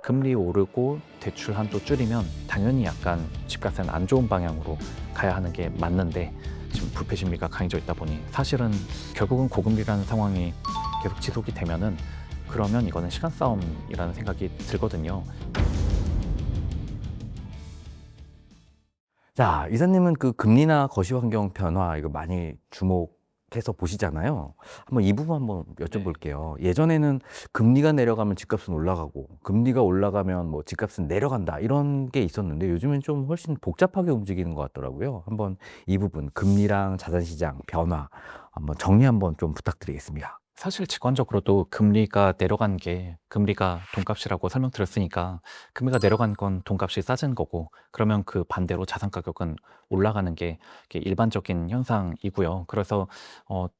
금리 오르고 대출 한도 줄이면 당연히 약간 집값은 안 좋은 방향으로 가야 하는 게 맞는데 지금 불패 심리가 강해져 있다 보니 사실은 결국은 고금리라는 상황이 계속 지속이 되면은 그러면 이거는 시간 싸움이라는 생각이 들거든요. 자, 이사님은 그 금리나 거시 환경 변화 이거 많이 주목해서 보시잖아요. 한번 이 부분 한번 네. 여쭤볼게요. 예전에는 금리가 내려가면 집값은 올라가고, 금리가 올라가면 뭐 집값은 내려간다 이런 게 있었는데 요즘엔 좀 훨씬 복잡하게 움직이는 것 같더라고요. 한번 이 부분 금리랑 자산시장 변화 한번 정리 한번 좀 부탁드리겠습니다. 사실 직관적으로도 금리가 내려간 게 금리가 돈값이라고 설명드렸으니까 금리가 내려간 건 돈값이 싸진 거고 그러면 그 반대로 자산 가격은 올라가는 게 이게 일반적인 현상이고요. 그래서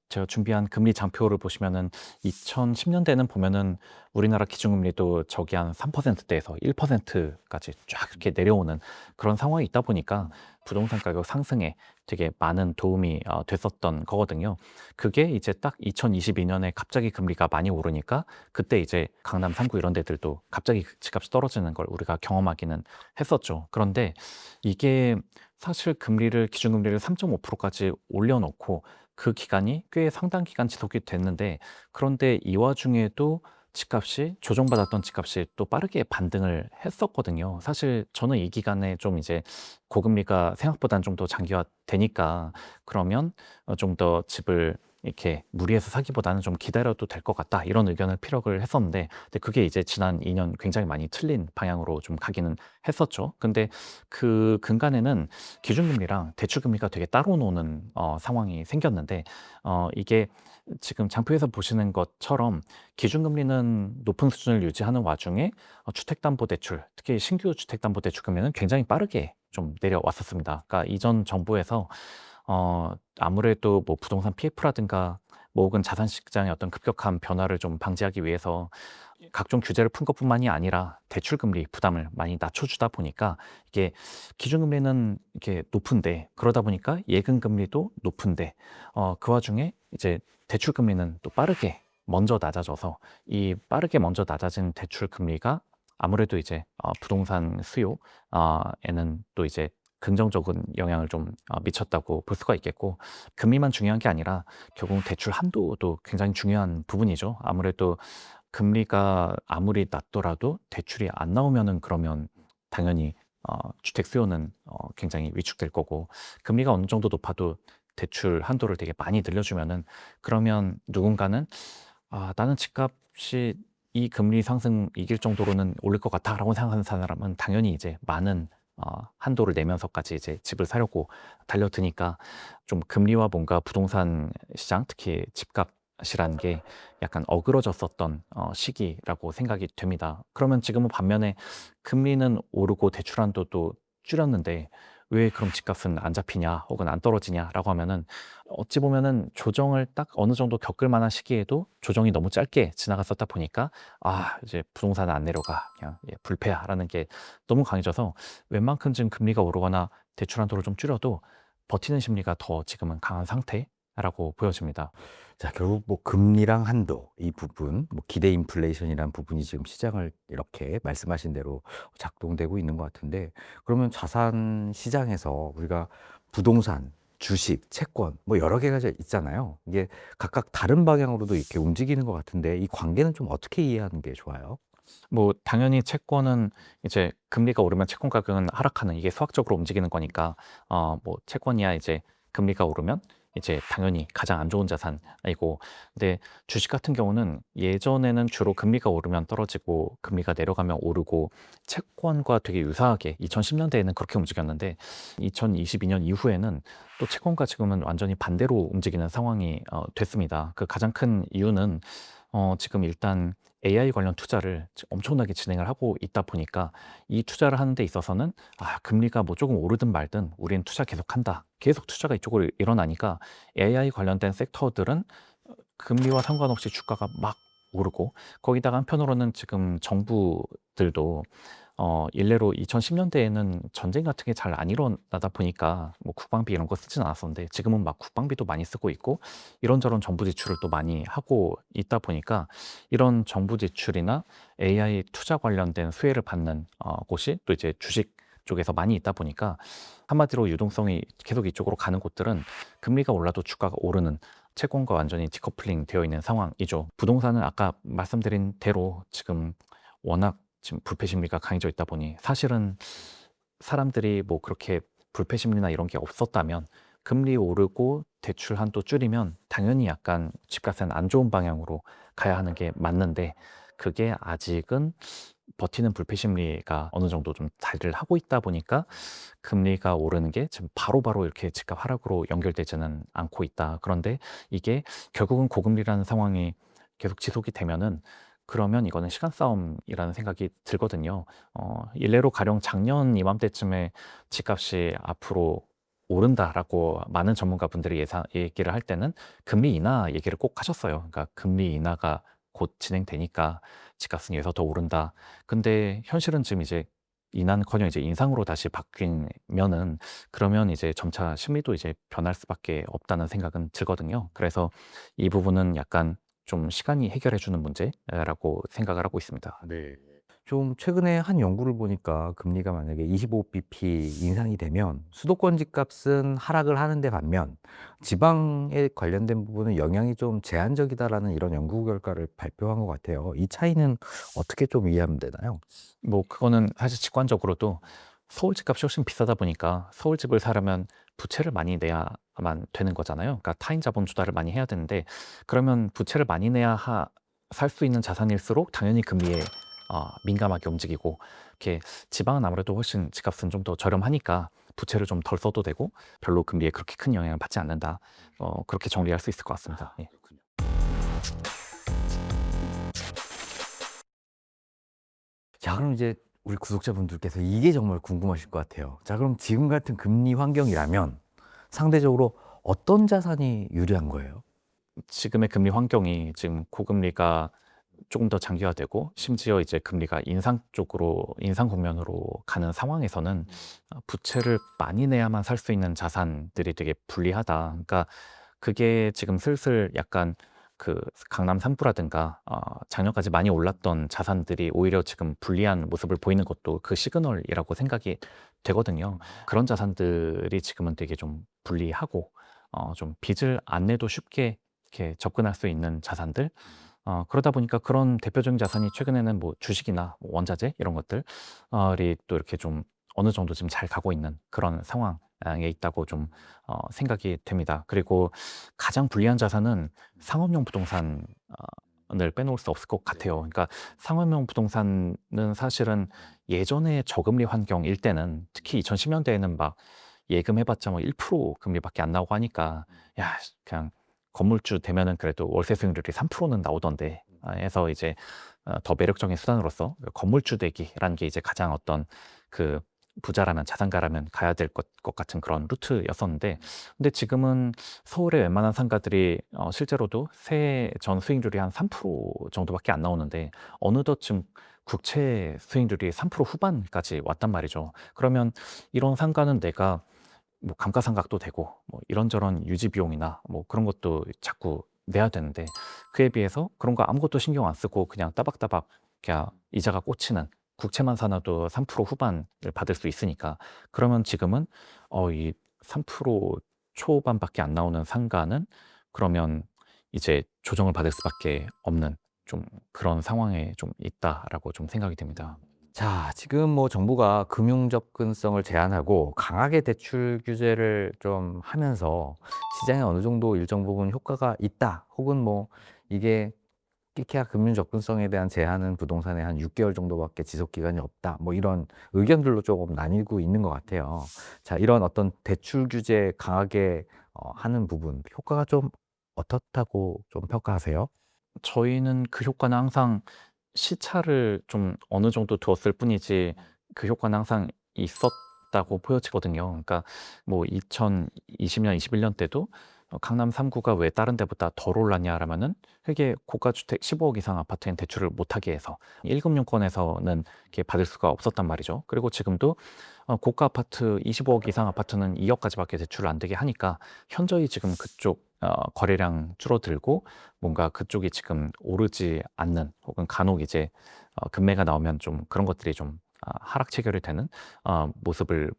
제가 준비한 금리 장표를 보시면은 2010년대는 보면은 우리나라 기준금리도 저기 한 3%대에서 1%까지 쫙 이렇게 내려오는 그런 상황이 있다 보니까 부동산 가격 상승에 되게 많은 도움이 됐었던 거거든요. 그게 이제 딱 2022년에 갑자기 금리가 많이 오르니까 그때 이제 강남 3구 이런 데들도 갑자기 집값이 떨어지는 걸 우리가 경험하기는 했었죠. 그런데 이게 사실 금리를 기준금리를 3.5%까지 올려놓고 그 기간이 꽤 상당 기간 지속이 됐는데 그런데 이 와중에도 집값이 조정받았던 집값이 또 빠르게 반등을 했었거든요. 사실 저는 이 기간에 좀 이제 고금리가 생각보다는 좀 더 장기화되니까 그러면 좀 더 집을 이렇게 무리해서 사기보다는 좀 기다려도 될 것 같다 이런 의견을 피력을 했었는데 근데 그게 이제 지난 2년 굉장히 많이 틀린 방향으로 좀 가기는 했었죠. 근데 그 근간에는 기준금리랑 대출금리가 되게 따로 노는 상황이 생겼는데 이게 지금 장표에서 보시는 것처럼 기준금리는 높은 수준을 유지하는 와중에 주택담보대출, 특히 신규 주택담보대출 금리는 굉장히 빠르게 좀 내려왔었습니다. 그러니까 이전 정부에서 아무래도 뭐 부동산 PF라든가 뭐 혹은 자산 시장의 어떤 급격한 변화를 좀 방지하기 위해서 각종 규제를 푼 것뿐만이 아니라 대출 금리 부담을 많이 낮춰주다 보니까 이게 기준금리는 이렇게 높은데 그러다 보니까 예금 금리도 높은데 그 와중에 이제 대출 금리는 또 빠르게 먼저 낮아져서 이 빠르게 먼저 낮아진 대출 금리가 아무래도 이제 부동산 수요에는 또 이제 긍정적인 영향을 좀 미쳤다고 볼 수가 있겠고 금리만 중요한 게 아니라 결국 대출 한도도 굉장히 중요한 부분이죠. 아무래도 금리가 아무리 낮더라도 대출이 안 나오면은 그러면 당연히 주택 수요는 굉장히 위축될 거고 금리가 어느 정도 높아도 대출 한도를 되게 많이 늘려주면은 그러면 누군가는 '아 나는 집값이 이 금리 상승 이길 정도로는 오를 것 같아.'라고 생각하는 사람은 당연히 이제 많은 한도를 내면서까지 이제 집을 사려고 달려드니까 좀 금리와 뭔가 부동산 시장 특히 집값이라는 게 약간 어그러졌었던 시기라고 생각이 됩니다. 그러면 지금은 반면에 금리는 오르고 대출 한도도 줄였는데 왜 그럼 집값은 안 잡히냐 혹은 안 떨어지냐라고 하면은 어찌 보면은 조정을 딱 어느 정도 겪을 만한 시기에도 조정이 너무 짧게 지나갔었다 보니까 '아 이제 부동산은 안 내려가. 그냥 불패야.'라는 게 너무 강해져서 웬만큼 지금 금리가 오르거나 대출 한도를 좀 줄여도 버티는 심리가 더 지금은 강한 상태라고 보여집니다. 자, 결국 뭐 금리랑 한도 이 부분, 뭐 기대 인플레이션이라는 부분이 지금 시장을 이렇게 말씀하신 대로 작동되고 있는 것 같은데, 그러면 자산 시장에서 우리가 부동산, 주식, 채권 뭐 여러 개가 있잖아요. 이게 각각 다른 방향으로도 이렇게 움직이는 것 같은데 이 관계는 좀 어떻게 이해하는 게 좋아요? 뭐 당연히 채권은 이제 금리가 오르면 채권 가격은 하락하는 이게 수학적으로 움직이는 거니까 뭐 채권이야 이제 금리가 오르면 이제 당연히 가장 안 좋은 자산이고 근데 주식 같은 경우는 예전에는 주로 금리가 오르면 떨어지고 금리가 내려가면 오르고 채권과 되게 유사하게 2010년대에는 그렇게 움직였는데 2022년 이후에는 또 채권과 지금은 완전히 반대로 움직이는 상황이 됐습니다. 그 가장 큰 이유는 지금 일단 AI 관련 투자를 엄청나게 진행을 하고 있다 보니까 이 투자를 하는 데 있어서는 금리가 뭐 조금 오르든 말든 우리는 투자 계속한다. 계속 투자가 이쪽으로 일어나니까 AI 관련된 섹터들은 금리와 상관없이 주가가 막 오르고 거기다가 한편으로는 지금 정부들도 일례로 2010년대에는 전쟁 같은 게 잘 안 일어나다 보니까 뭐 국방비 이런 거 쓰진 않았었는데 지금은 막 국방비도 많이 쓰고 있고 이런저런 정부 지출을 또 많이 하고 있다 보니까 이런 정부 지출이나 AI 투자 관련된 수혜를 받는 곳이 또 이제 주식 쪽에서 많이 있다 보니까 한마디로 유동성이 계속 이쪽으로 가는 곳들은 금리가 올라도 주가가 오르는 채권과 완전히 디커플링 되어 있는 상황이죠. 부동산은 아까 말씀드린 대로 지금 워낙 지금 불패 심리가 강해져 있다 보니 사실은 사람들이 뭐 그렇게 불패 심리나 이런 게 없었다면 금리 오르고 대출 한도 줄이면 당연히 약간 집값은 안 좋은 방향으로 가야 하는 게 맞는데 그게 아직은 버티는 불패 심리가 어느 정도 좀 자리를 하고 있다 보니까 금리가 오르는 게 지금 바로바로 이렇게 집값 하락으로 연결되지는 않고 있다. 그런데 이게 결국은 고금리라는 상황이 계속 지속이 되면은 그러면 이거는 시간 싸움이라는 생각이 들거든요. 일례로 가령 작년 이맘때쯤에 집값이 앞으로 오른다라고 많은 전문가분들이 얘기를 할 때는 금리 인하 얘기를 꼭 하셨어요. 그러니까 금리 인하가 곧 진행되니까 집값은 여기서 더 오른다. 근데 현실은 지금 이제 인하는커녕 이제 인상으로 다시 바뀌면은 그러면 이제 점차 심리도 이제 변할 수밖에 없다는 생각은 들거든요. 그래서 이 부분은 약간 좀 시간이 해결해 주는 문제라고 생각을 하고 있습니다. 네. 좀 최근에 한 연구를 보니까 금리가 만약에 25bp 인상이 되면 수도권 집값은 하락을 하는데 반면 지방에 관련된 부분은 영향이 좀 제한적이다라는 이런 연구 결과를 발표한 것 같아요. 이 차이는 어떻게 좀 이해하면 되나요? 뭐 그거는 사실 직관적으로도 서울 집값이 훨씬 비싸다 보니까 서울 집을 사려면 부채를 많이 내야만 되는 거잖아요. 그러니까 타인 자본 투자를 많이 해야 되는데 그러면 부채를 많이 내야 살 수 있는 자산일수록 당연히 금리에 민감하게 움직이고 이렇게 지방은 아무래도 훨씬 집값은 좀 더 저렴하니까 부채를 좀 덜 써도 되고 별로 금리에 그렇게 큰 영향을 받지 않는다. 그렇게 정리할 수 있을 것 같습니다. 예. 자, 그럼 이제 우리 구독자분들께서 이게 정말 궁금하실 것 같아요. 자, 그럼 지금 같은 금리 환경이라면 상대적으로 어떤 자산이 유리한 거예요? 지금의 금리 환경이 지금 고금리가 조금 더 장기화되고 심지어 이제 금리가 인상 국면으로 가는 상황에서는 부채를 많이 내야만 살 수 있는 자산들이 되게 불리하다. 그러니까 그게 지금 슬슬 약간 그 강남 3부라든가 작년까지 많이 올랐던 자산들이 오히려 지금 불리한 모습을 보이는 것도 그 시그널이라고 생각이 되거든요. 그런 자산들이 지금은 되게 좀 불리하고 좀 빚을 안 내도 쉽게 이렇게 접근할 수 있는 자산들 그러다 보니까 그런 대표적인 자산이 최근에는 뭐 주식이나 뭐 원자재 이런 것들이 또 이렇게 좀 어느 정도 지금 잘 가고 있는 그런 상황에 있다고 좀 생각이 됩니다. 그리고 가장 불리한 자산은 상업용 부동산을 빼놓을 수 없을 것 같아요. 그러니까 상업용 부동산은 사실은 예전에 저금리 환경일 때는 특히 2010년대에는 막 예금해봤자 뭐 1% 금리밖에 안 나오고 하니까 야 그냥 건물주 되면은 그래도 월세 수익률이 3%는 나오던데 해서 이제 더 매력적인 수단으로서 건물주 되기라는 게 이제 가장 어떤 그 부자라면 자산가라면 가야 될 것 같은 그런 루트였었는데 근데 지금은 서울의 웬만한 상가들이 실제로도 세해 전 수익률이 한 3% 정도밖에 안 나오는데 어느덧 지금 국채 수익률이 3% 후반까지 왔단 말이죠. 그러면 이런 상가는 내가 뭐 감가상각도 되고 뭐 이런저런 유지 비용이나 뭐 그런 것도 자꾸 내야 되는데 그에 비해서 그런 거 아무것도 신경 안 쓰고 그냥 따박따박 그냥 이자가 꽂히는 국채만 사놔도 3% 후반을 받을 수 있으니까 그러면 지금은 이 3% 초반밖에 안 나오는 상가는 그러면 이제 조정을 받을 수밖에 없는 좀 그런 상황에 좀 있다라고 좀 생각이 됩니다. 자, 지금 뭐 정부가 금융 접근성을 제한하고 강하게 대출 규제를 좀 하면서 시장에 어느 정도 일정 부분 효과가 있다. 혹은 뭐 이게 끼케야 금융 접근성에 대한 제한은 부동산에 한 6개월 정도밖에 지속 기간이 없다. 뭐 이런 의견들로 조금 나뉘고 있는 것 같아요. 자, 이런 어떤 대출 규제 강하게 하는 부분 효과가 좀 어떻다고 좀 평가하세요? 저희는 그 효과는 항상 시차를 좀 어느 정도 두었을 뿐이지 그 효과는 항상 있었다고 보여지거든요. 그러니까 뭐 2020년, 21년 때도 강남 3구가 왜 다른 데보다 덜 올랐냐라면은 그게 고가주택 15억 이상 아파트엔 대출을 못하게 해서 1금융권에서는 이렇게 받을 수가 없었단 말이죠. 그리고 지금도 고가 아파트 25억 이상 아파트는 2억까지밖에 대출을 안 되게 하니까 현저히 지금 그쪽 거래량 줄어들고 뭔가 그쪽이 지금 오르지 않는 혹은 간혹 이제 급매가 나오면 좀 그런 것들이 좀 하락 체결이 되는 모습을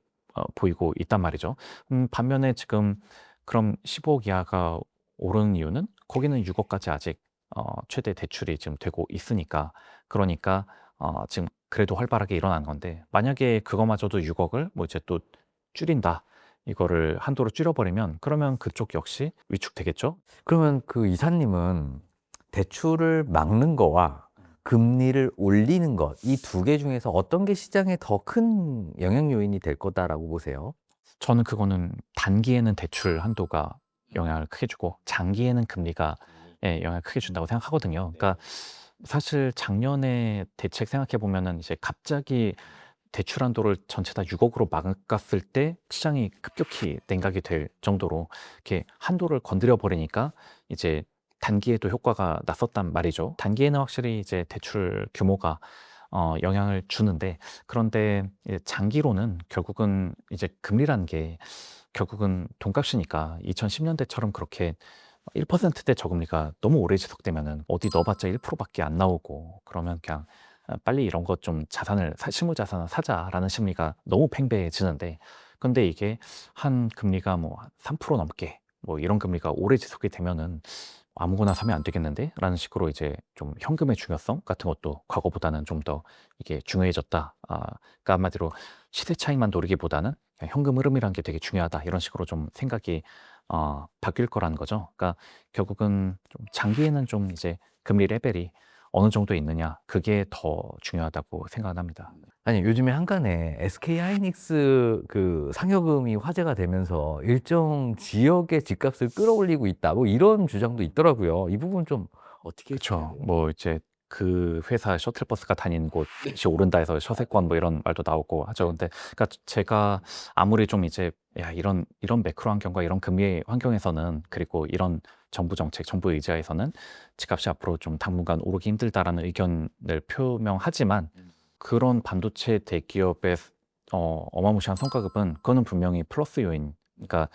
보이고 있단 말이죠. 반면에 지금 그럼 15억 이하가 오르는 이유는 거기는 6억까지 아직 최대 대출이 지금 되고 있으니까 그러니까 지금 그래도 활발하게 일어난 건데 만약에 그거마저도 6억을 뭐 이제 또 줄인다. 이거를 한도로 줄여버리면 그러면 그쪽 역시 위축되겠죠? 그러면 그 이사님은 대출을 막는 거와 금리를 올리는 것, 이 두 개 중에서 어떤 게 시장에 더 큰 영향 요인이 될 거다라고 보세요? 저는 그거는 단기에는 대출 한도가 영향을 크게 주고 장기에는 금리가 영향을 크게 준다고 생각하거든요. 그러니까 사실 작년에 대책 생각해 보면은 이제 갑자기 대출 한도를 전체 다 6억으로 막았을 때 시장이 급격히 냉각이 될 정도로 이렇게 한도를 건드려 버리니까 이제 단기에도 효과가 났었단 말이죠. 단기에는 확실히 이제 대출 규모가 영향을 주는데 그런데 이제 장기로는 결국은 이제 금리라는 게 결국은 돈값이니까 2010년대처럼 그렇게 1%대 저금리가 너무 오래 지속되면은 어디 넣어봤자 1%밖에 안 나오고 그러면 그냥 빨리 이런 것 좀 자산을 실무 자산을 사자라는 심리가 너무 팽배해지는데 근데 이게 한 금리가 뭐 3% 넘게 뭐 이런 금리가 오래 지속이 되면은 아무거나 사면 안 되겠는데? 라는 식으로 이제 좀 현금의 중요성 같은 것도 과거보다는 좀 더 이게 중요해졌다. 그러니까 한마디로 시세 차익만 노리기보다는 그냥 현금 흐름이라는 게 되게 중요하다. 이런 식으로 좀 생각이 바뀔 거라는 거죠. 그러니까 결국은 좀 장기에는 좀 이제 금리 레벨이 어느 정도 있느냐, 그게 더 중요하다고 생각을 합니다. 아니, 요즘에 한간에 SK 하이닉스 그 상여금이 화제가 되면서 일정 지역의 집값을 끌어올리고 있다. 뭐 이런 주장도 있더라고요. 이 부분 좀 어떻게 그쵸. 보세요? 뭐 이제 그 회사 셔틀버스가 다니는 곳이 오른다 해서 서세권 뭐 이런 말도 나오고 하죠. 근데 그러니까 제가 아무리 좀 이제 야 이런 매크로 환경과 이런 금리 환경에서는 그리고 이런 정부 정책, 정부 의지하에서는 집값이 앞으로 좀 당분간 오르기 힘들다라는 의견을 표명하지만 그런 반도체 대기업의 어마무시한 성과급은 그거는 분명히 플러스 요인, 그러니까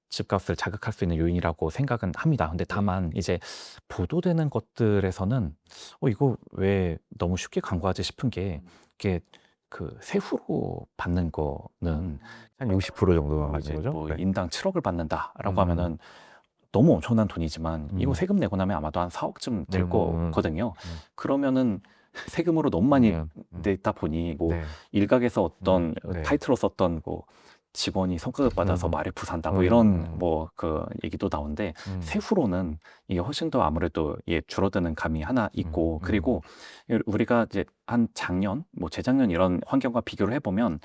집값을 자극할 수 있는 요인이라고 생각은 합니다. 근데 다만 이제 보도되는 것들에서는 이거 왜 너무 쉽게 간과하지 싶은 게 이게 그 세후로 받는 거는 한 60% 정도만 받는 이제 거죠? 뭐 네. 인당 7억을 받는다라고 음. 하면은 너무 엄청난 돈이지만 이거 음. 세금 내고 나면 아마도 한 4억쯤 될 거거든요. 음. 그러면은 세금으로 너무 많이 음. 냈다 보니 뭐 네. 일각에서 어떤 네. 타이틀로 썼던 뭐 직원이 성과급 받아서 음. 말에 부산다 뭐 이런 음. 뭐 그 얘기도 나오는데 음. 세후로는 이게 훨씬 더 아무래도 줄어드는 감이 하나 있고 그리고 우리가 이제 한 작년 뭐 재작년 이런 환경과 비교를 해보면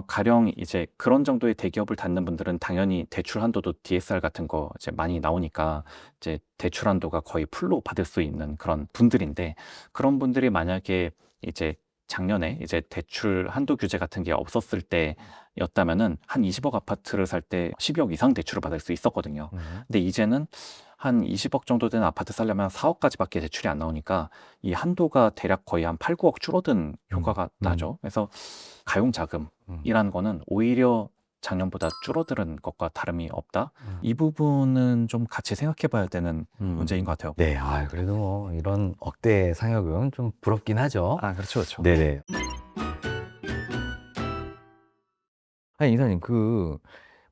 가령 이제 그런 정도의 대기업을 닫는 분들은 당연히 대출 한도도 DSR 같은 거 이제 많이 나오니까 이제 대출 한도가 거의 풀로 받을 수 있는 그런 분들인데 그런 분들이 만약에 이제 작년에 이제 대출 한도 규제 같은 게 없었을 때였다면은 한 20억 아파트를 살 때 12억 이상 대출을 받을 수 있었거든요. 근데 이제는 한 20억 정도 되는 아파트 살려면 4억까지밖에 대출이 안 나오니까 이 한도가 대략 거의 한 8, 9억 줄어든 효과가 나죠. 그래서 가용 자금이라는 거는 오히려 작년보다 줄어드는 것과 다름이 없다. 이 부분은 좀 같이 생각해 봐야 되는 문제인 것 같아요. 네, 그래도 뭐 이런 억대 상여금 좀 부럽긴 하죠. 그렇죠, 그렇죠. 네네. 아니, 이사님,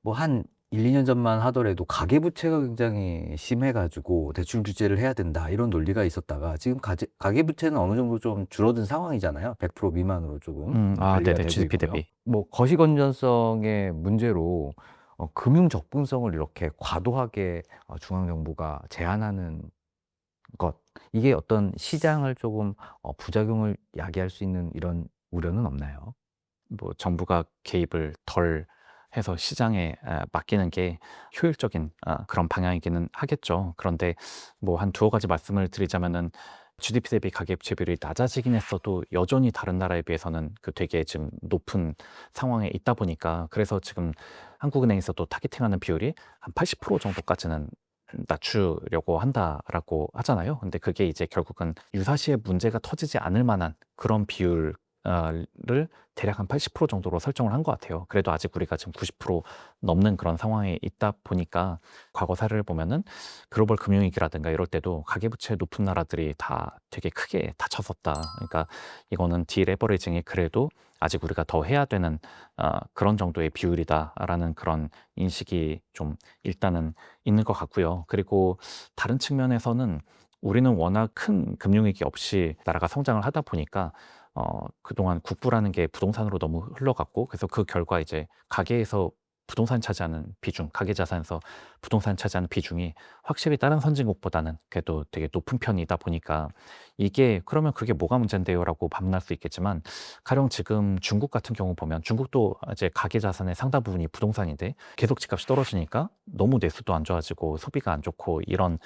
뭐 한 1, 2년 전만 하더라도 가계부채가 굉장히 심해가지고 대출 규제를 해야 된다, 이런 논리가 있었다가 지금 가계부채는 어느 정도 좀 줄어든 상황이잖아요. 100% 미만으로 조금 관리가 네네. 되고 GDP 있고요. 대비. 뭐 거시건전성의 문제로 금융 접근성을 이렇게 과도하게 중앙정부가 제한하는 것, 이게 어떤 시장을 조금 부작용을 야기할 수 있는 이런 우려는 없나요? 뭐 정부가 개입을 덜 해서 시장에 맡기는 게 효율적인 그런 방향이기는 하겠죠. 그런데 뭐 한 두어 가지 말씀을 드리자면은 GDP 대비 가계부채 비율이 낮아지긴 했어도 여전히 다른 나라에 비해서는 그 되게 지금 높은 상황에 있다 보니까 그래서 지금 한국은행에서도 타겟팅하는 비율이 한 80% 정도까지는 낮추려고 한다라고 하잖아요. 근데 그게 이제 결국은 유사시에 문제가 터지지 않을 만한 그런 비율 를 대략 한 80% 정도로 설정을 한 것 같아요. 그래도 아직 우리가 지금 90% 넘는 그런 상황에 있다 보니까 과거 사례를 보면은 글로벌 금융위기라든가 이럴 때도 가계부채 높은 나라들이 다 되게 크게 다쳤었다. 그러니까 이거는 디레버리징이 그래도 아직 우리가 더 해야 되는 그런 정도의 비율이다라는 그런 인식이 좀 일단은 있는 것 같고요. 그리고 다른 측면에서는 우리는 워낙 큰 금융위기 없이 나라가 성장을 하다 보니까 그동안 국부라는 게 부동산으로 너무 흘러갔고 그래서 그 결과 이제 가계에서 부동산 차지하는 비중, 가계 자산에서 부동산 차지하는 비중이 확실히 다른 선진국보다는 그래도 되게 높은 편이다 보니까 이게 그러면 그게 뭐가 문제인데요라고 반문할 수 있겠지만 가령 지금 중국 같은 경우 보면 중국도 이제 가계 자산의 상당 부분이 부동산인데 계속 집값이 떨어지니까 너무 내수도 안 좋아지고 소비가 안 좋고 이런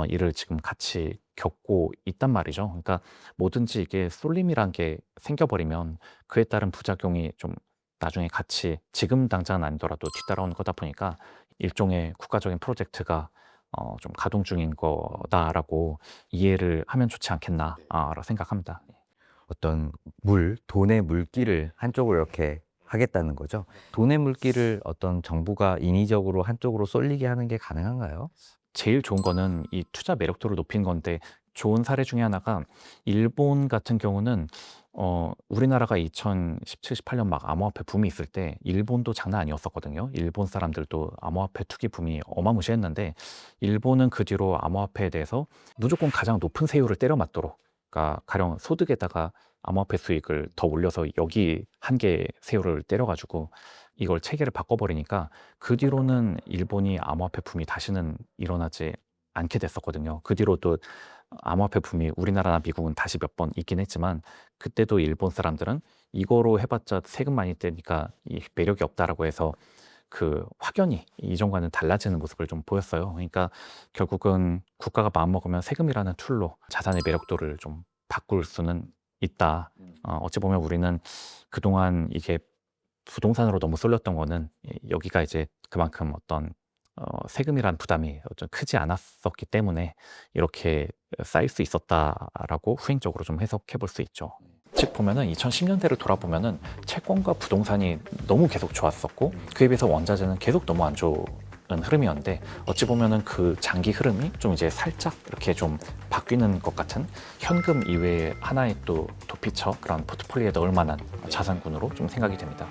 일을 지금 같이 겪고 있단 말이죠. 그러니까 뭐든지 이게 쏠림이란 게 생겨버리면 그에 따른 부작용이 좀 나중에 같이 지금 당장은 아니더라도 뒤따라오는 거다 보니까 일종의 국가적인 프로젝트가 좀 가동 중인 거다라고 이해를 하면 좋지 않겠나 라고 생각합니다. 어떤 돈의 물길을 한쪽으로 이렇게 하겠다는 거죠. 돈의 물길을 어떤 정부가 인위적으로 한쪽으로 쏠리게 하는 게 가능한가요? 제일 좋은 거는 이 투자 매력도를 높인 건데 좋은 사례 중에 하나가 일본 같은 경우는 우리나라가 2017, 18년 막 암호화폐 붐이 있을 때 일본도 장난 아니었었거든요. 일본 사람들도 암호화폐 투기 붐이 어마무시했는데 일본은 그 뒤로 암호화폐에 대해서 무조건 가장 높은 세율을 때려 맞도록 그러니까 가령 소득에다가 암호화폐 수익을 더 올려서 여기 한 개 세율을 때려가지고 이걸 체계를 바꿔버리니까 그 뒤로는 일본이 암호화폐 붐이 다시는 일어나지 않게 됐었거든요. 그 뒤로도 암호화폐 붐이 우리나라나 미국은 다시 몇 번 있긴 했지만 그때도 일본 사람들은 이거로 해봤자 세금 많이 떼니까 이 매력이 없다라고 해서 그 확연히 이전과는 달라지는 모습을 좀 보였어요. 그러니까 결국은 국가가 마음먹으면 세금이라는 툴로 자산의 매력도를 좀 바꿀 수는 있다. 어찌 보면 우리는 그동안 이게 부동산으로 너무 쏠렸던 거는 여기가 이제 그만큼 어떤 세금이란 부담이 좀 크지 않았었기 때문에 이렇게 쌓일 수 있었다라고 후행적으로 좀 해석해 볼 수 있죠. 즉 보면은 2010년대를 돌아보면은 채권과 부동산이 너무 계속 좋았었고 그에 비해서 원자재는 계속 너무 안 좋은 흐름이었는데 어찌 보면은 그 장기 흐름이 좀 이제 살짝 이렇게 좀 바뀌는 것 같은 현금 이외에 하나의 또 도피처 그런 포트폴리오에 넣을 만한 자산군으로 좀 생각이 됩니다.